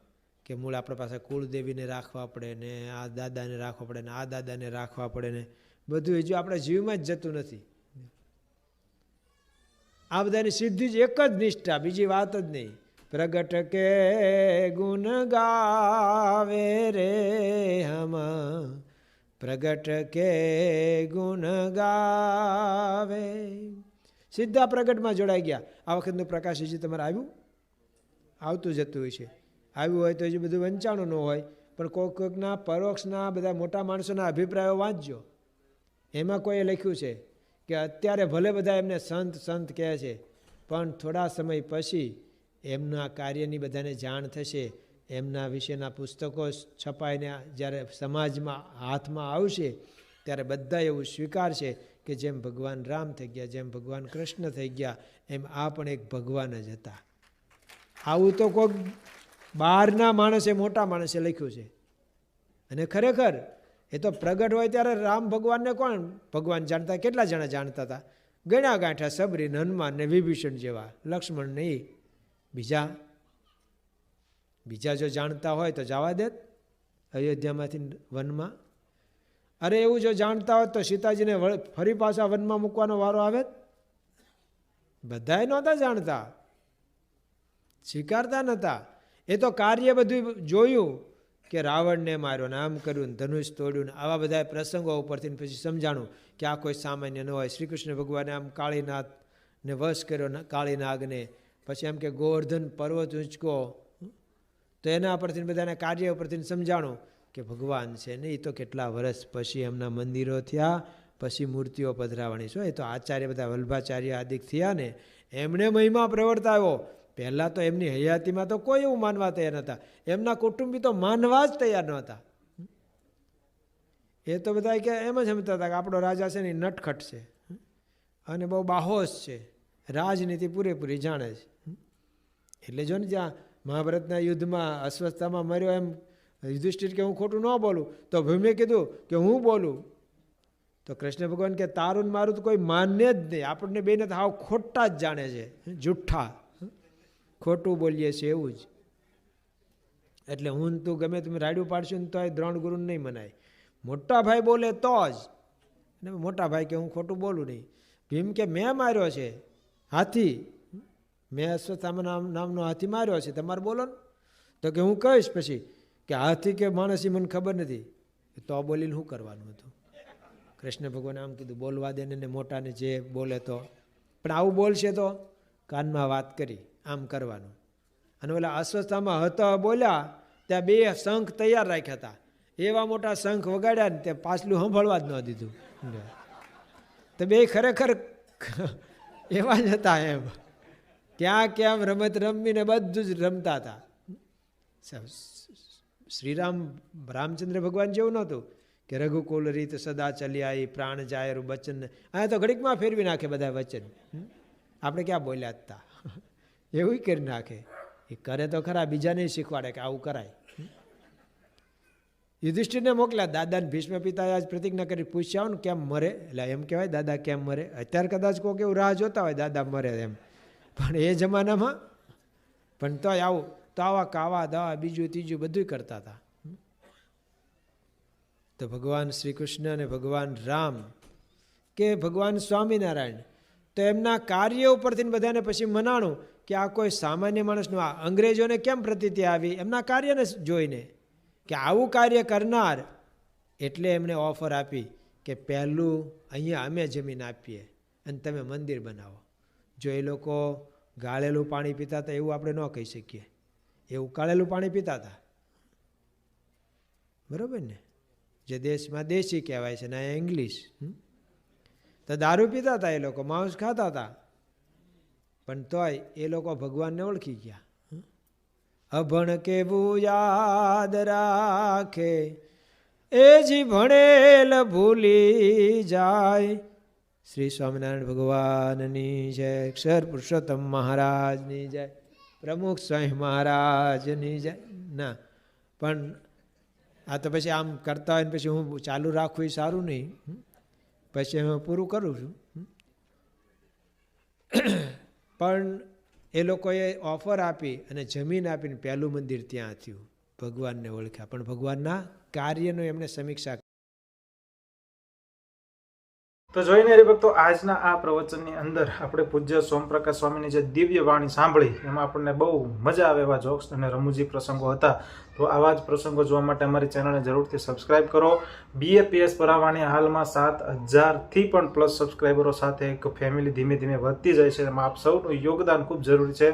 Speaker 2: કે મૂળ આપણે પાસે કુળદેવીને રાખવા પડે ને આ દાદાને રાખવા પડે ને આ દાદાને રાખવા પડે ને બધું હજુ આપણા જીવમાં જ જતું નથી. આ બધાની સીધી જ એક જ નિષ્ઠા, બીજી વાત જ નહીં. પ્રગટ કે ગુણ ગાવે રે હમ, પ્રગટ કે ગુણ ગાવે. સીધા પ્રગટમાં જોડાઈ ગયા. આ વખતનું પ્રકાશ હજી તમારે આવ્યું, આવતું જતું હોય છે. આવ્યું હોય તો હજી બધું વંચાણું ન હોય, પણ કોઈકના પરોક્ષના બધા મોટા માણસોના અભિપ્રાયો વાંચજો. એમાં કોઈએ લખ્યું છે કે અત્યારે ભલે બધા એમને સંત સંત કહે છે, પણ થોડા સમય પછી એમના કાર્યની બધાને જાણ થશે, એમના વિશેના પુસ્તકો છપાઈને જ્યારે સમાજમાં હાથમાં આવશે ત્યારે બધા એવું સ્વીકારશે કે જેમ ભગવાન રામ થઈ ગયા, જેમ ભગવાન કૃષ્ણ થઈ ગયા, એમ આ પણ એક ભગવાન જ હતા. આવું તો કોઈક બહારના માણસે મોટા માણસે લખ્યું છે. અને ખરેખર એ તો પ્રગટ હોય ત્યારે રામ ભગવાનને કોણ ભગવાન જાણતા? કેટલા જણા જાણતા હતા? ગણ્યા ગાંઠા સબરી, હનુમાન ને વિભીષણ જેવા, લક્ષ્મણ નહીં. બીજા જો જાણતા હોય તો જવા દેત અયોધ્યામાંથી વનમાં. અરે એવું જો જાણતા હોત તો સીતાજીને ફરી પાછા વનમાં મૂકવાનો વારો આવે? બધાય નહોતા જાણતા, સ્વીકારતા નહોતા. એ તો કાર્ય બધું જોયું કે રાવણને માર્યો ને આમ કર્યું ને ધનુષ તોડ્યું ને આવા બધા પ્રસંગો ઉપરથી પછી સમજાણું કે આ કોઈ સામાન્ય ન હોય. શ્રી કૃષ્ણ ભગવાને આમ કાળીનાથને વશ કર્યો કાળીનાગને, પછી એમ કે ગોવર્ધન પર્વત ઊંચકો, તો એના પરથી બધાના કાર્ય ઉપરથી સમજાણું કે ભગવાન છે ને એ તો કેટલા વર્ષ પછી એમના મંદિરો થયા, પછી મૂર્તિઓ પધરાવવાની છો. એ તો આચાર્ય બધા વલ્ભાચાર્ય આદિક થયા ને એમણે મહિમા પ્રવર્તાવ્યો. પહેલાં તો એમની હયાતીમાં તો કોઈ એવું માનવા તૈયાર નહોતા, એમના કુટુંબી તો માનવા જ તૈયાર નહોતા. એ તો બધા કે એમ જ સમજતા હતા કે આપણો રાજા છે ને એ નટખટ છે અને બહુ બાહોશ છે, રાજનીતિ પૂરેપૂરી જાણે છે. એટલે જો ને જ્યાં મહાભારતના યુદ્ધમાં અસ્વસ્થતામાં મર્યો એમ યુધિષ્ઠિર કે હું ખોટું ન બોલું, તો ભીમે કીધું કે હું બોલું. તો કૃષ્ણ ભગવાન કે તારું ને મારું તો કોઈ માને જ નહીં, આપણને બેને તો હાવ ખોટા જ જાણે છે, જુઠ્ઠા, ખોટું બોલીએ છીએ એવું જ. એટલે હું તું ગમે તમે રાડ્યું પાડશું ને તો એ દ્રોણ ગુરુને નહીં મનાય. મોટા ભાઈ બોલે તો જ, અને મોટા ભાઈ કે હું ખોટું બોલું નહીં. ભીમ કે મેં માર્યો છે હાથી, મેં અશ્વત્થામા નામનો હાથી માર્યો છે, તમારે બોલો ને. તો કે હું કહીશ પછી કે હાથી કે માણસ એ મને ખબર નથી, તો બોલીને શું કરવાનું હતું? કૃષ્ણ ભગવાને આમ કીધું બોલવા દે ને મોટાને જે બોલે તો, પણ આવું બોલશે તો કાનમાં વાત કરી આમ કરવાનું. અને ઓલા અસ્વસ્થામાં હતા બોલ્યા ત્યાં બે શંખ તૈયાર રાખ્યા હતા, એવા મોટા શંખ વગાડ્યા ને ત્યાં પાછલું સાંભળવા જ ન દીધું. તો બે ખરેખર એવા જ હતા એમ, ક્યાં ક્યાં રમત રમીને બધું જ રમતા હતા. શ્રીરામ રામચંદ્ર ભગવાન જેવું નહોતું કે રઘુકુલ રીત સદા ચલ્યા એ પ્રાણ જાયરું વચન, આ તો ઘડીકમાં ફેરવી નાખે બધા વચન. આપણે ક્યાં બોલ્યા હતા એવું કરી નાખે. એ કરે તો ખરા, બીજાને શીખવાડે કે આવું કરાય. યુધિષ્ઠિરને મોકલ્યા, દાદાને ભીષ્મ પિતાએ આજ પ્રતિજ્ઞા કરી પૂછ્યા ને કેમ મરે, એટલે એમ કહેવાય દાદા કેમ મરે. અત્યારે કદાચ કોઈ એવું રાહ જોતા હોય દાદા મરે એમ, પણ એ જમાનામાં પણ તોય આવું તો આવા કાવા દવા બીજું ત્રીજું બધું કરતા હતા. તો ભગવાન શ્રી કૃષ્ણ અને ભગવાન રામ કે ભગવાન સ્વામિનારાયણ તો એમના કાર્ય ઉપરથી બધાને પછી મનાણું કે આ કોઈ સામાન્ય માણસનું, આ અંગ્રેજોને કેમ પ્રતીતિ આવી એમના કાર્યને જોઈને કે આવું કાર્ય કરનાર, એટલે એમણે ઓફર આપી કે પહેલું અહીંયા અમે જમીન આપીએ અને તમે મંદિર બનાવો. જો એ લોકો ગાળેલું પાણી પીતા હતા એવું આપણે ન કહી શકીએ, એ ઉકાળેલું પાણી પીતા હતા, બરાબર ને? જે દેશમાં દેશી કહેવાય છે ને ઇંગ્લિશ. તો દારૂ પીતા હતા એ લોકો, માંસ ખાતા હતા, પણ તોય એ લોકો ભગવાનને ઓળખી ગયા. અભણ કેવું યાદ રાખે એ જી ભણેલ ભૂલી જાય. શ્રી સ્વામિનારાયણ ભગવાનની જય, અક્ષર પુરુષોત્તમ મહારાજની જય, પ્રમુખ સ્વામી મહારાજની જય. ના પણ આ તો પછી આમ કરતા હોય ને પછી હું ચાલુ રાખવું એ સારું નહીં, પછી હું પૂરું કરું છું. પણ એ લોકોએ ઓફર આપી અને જમીન આપીને પહેલું મંદિર ત્યાં થયું, ભગવાનને ઓળખ્યા. પણ ભગવાનના કાર્યનો એમણે સમીક્ષા.
Speaker 1: તો જોઈને હરિભક્તો, આજના આ પ્રવચનની અંદર આપણે પૂજ્ય સોમપ્રકાશ સ્વામીની જે દિવ્ય વાણી સાંભળી એમાં આપણને બહુ મજા આવે એવા જોક્સ અને રમૂજી પ્રસંગો હતા. તો આવા જ પ્રસંગો જોવા માટે અમારી ચેનલને જરૂરથી સબસ્ક્રાઇબ કરો. BAPS ભરાવાની હાલમાં 7,000થી પણ પ્લસ સબસ્ક્રાઇબરો સાથે એક ફેમિલી ધીમે ધીમે વધતી જાય છે. એમાં આપ સૌનું યોગદાન ખૂબ જરૂરી છે.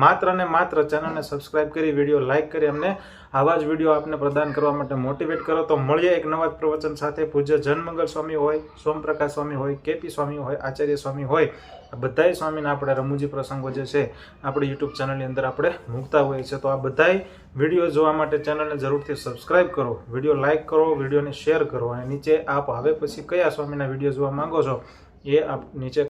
Speaker 1: માત્ર ને માત્ર ચેનલને સબસ્ક્રાઇબ કરી, વિડીયો લાઇક કરી અમને આવા જ વિડીયો આપને પ્રદાન કરવા માટે મોટિવેટ કરો. તો મળીએ એક નવા જ પ્રવચન સાથે. પૂજ્ય જનમંગલ સ્વામી હોય, સોમપ્રકાશ સ્વામી હોય, KP સ્વામી હોય, આચાર્ય સ્વામી હોય, આ બધાય સ્વામીના આપણે રમૂજી પ્રસંગો જે છે આપણી યુટ્યુબ ચેનલની અંદર આપણે મૂકતા હોઈએ છીએ. તો આ બધાય વિડીયો જોવા માટે ચેનલને જરૂરથી સબસ્ક્રાઇબ કરો, વિડીયો લાઇક કરો, વિડીયોને શેર કરો, અને નીચે આપ હવે પછી કયા સ્વામીના વિડીયો જોવા માંગો છો એ આપ નીચે